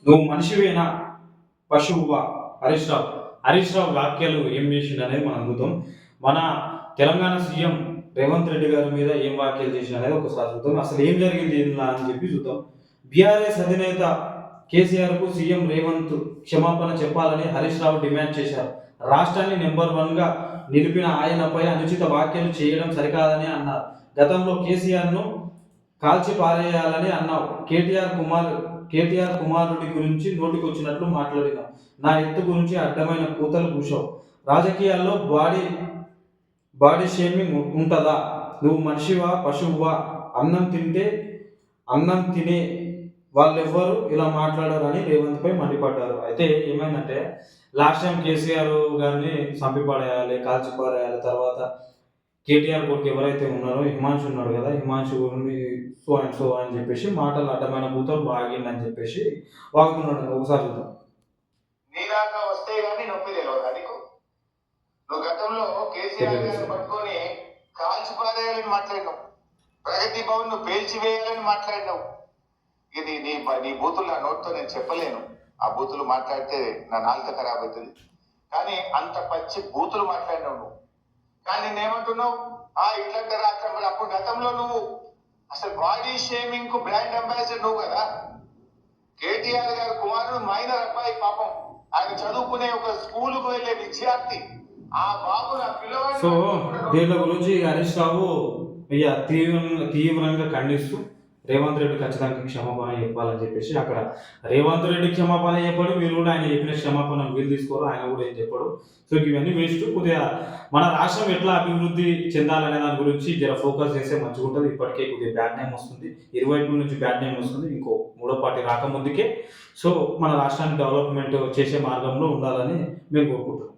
నువ్వు మనిషివేనా పశువువా? హరీష్ రావు వ్యాఖ్యలు ఏం చేసిండు అనేది మనం చూద్దాం. మన తెలంగాణ సీఎం రేవంత్ రెడ్డి గారి మీద ఏం వ్యాఖ్యలు చేసిన అనేది ఒకసారి చూద్దాం. అసలు ఏం జరిగింది ఏంలా అని చెప్పి చూద్దాం. బీఆర్ఎస్ అధినేత కేసీఆర్ కు సీఎం రేవంత్ క్షమాపణ చెప్పాలని హరీష్ రావు డిమాండ్ చేశారు. రాష్ట్రాన్ని నెంబర్ 1 గా నిలిపిన ఆయనపై అనుచిత వ్యాఖ్యలు చేయడం సరికాదని అన్నారు. గతంలో కేసీఆర్ ను కాల్చి పారేయాలని అన్నావు. కేటీఆర్ కుమారుడి గురించి నోటికొచ్చినట్లు మాట్లాడినావు. నా ఎత్తు గురించి అడ్డమైన కూతలు కూశావు. రాజకీయాల్లో బాడీ షేమింగ్ ఉంటుందా? నువ్వు మనిషివా పశువువా? అన్నం తినే వాళ్ళెవ్వరు ఇలా మాట్లాడారని రేవంత్ పై మండిపడ్డారు. అయితే ఏమైందంటే లాస్ట్ టైం కేసీఆర్ గారిని చంపిపడేయాలి, కాల్చిపారేయాలి, తర్వాత కేటీఆర్ కొడుకు ఎవరైతే ఉన్నారో హిమాంశు ఉన్నాడు కదా, హిమాంశు సో అండ్ సో అని చెప్పేసి మాటలు అడ్డమైన కూతురు బాగిందని చెప్పేసి వాగుతున్నాడు. ఒకసారి చూద్దాం. నీ దాకా వస్తే గానీ నొప్పి తెలియదు నీకు. నువ్వు గతంలో కేసీఆర్ గారిని పట్టుకొని కాల్చిపారేయాలని మాట్లాడినావు. ప్రగతి భవన్ ను పేల్చివేయాలని మాట్లాడినావు. ఇది నీ బూతులు నా నోట్తో నేను చెప్పలేను. ఆ బూతులు మాట్లాడితే నా నాలుక ఖరాబ్ అవుతుంది. కానీ అంత పచ్చి బూతులు మాట్లాడినావు నువ్వు. కానీ నేనేమంటున్నావు, ఇట్లంటే రాష్ట్రం. అప్పుడు గతంలో నువ్వు అసలు బాడీ షేమింగ్ కు బ్రాండ్ అంబాసిడర్ నువ్వు కదా. కేటీఆర్ గారి కుమారుడు మైనర్ అబ్బాయి, పాపం ఆయన చదువుకునే ఒక స్కూలుకు వెళ్ళే విద్యార్థి. ఆ బాబు నా పిల్లవాడు. సో దీని గురించి హరీష్ రావు తీవ్రంగా ఖండిస్తూ రేవంత్ రెడ్డి ఖచ్చితంగా క్షమాపణ చెప్పాలని చెప్పేసి అక్కడ రేవంత్ రెడ్డి క్షమాపణ చెప్పాడు, వీళ్ళు కూడా ఆయన చెప్పిన క్షమాపణ వీళ్ళు తీసుకోరు, ఆయన కూడా ఏం చెప్పాడు. సో ఇవన్నీ వేస్ట్. కొద్దిగా మన రాష్ట్రం ఎట్లా అభివృద్ధి చెందాలనే దాని గురించి జర ఫోకస్ చేస్తే మంచిగా ఉంటుంది. ఇప్పటికే కొద్దిగా బ్యాడ్ నేమ్ వస్తుంది, ఇరువైపు నుంచి బ్యాడ్ నేమ్ వస్తుంది, ఇంకో మూడో పార్టీ రాకముందుకే. సో మన రాష్ట్రాన్ని డెవలప్మెంట్ చేసే మార్గంలో ఉండాలని మేము కోరుకుంటున్నాం.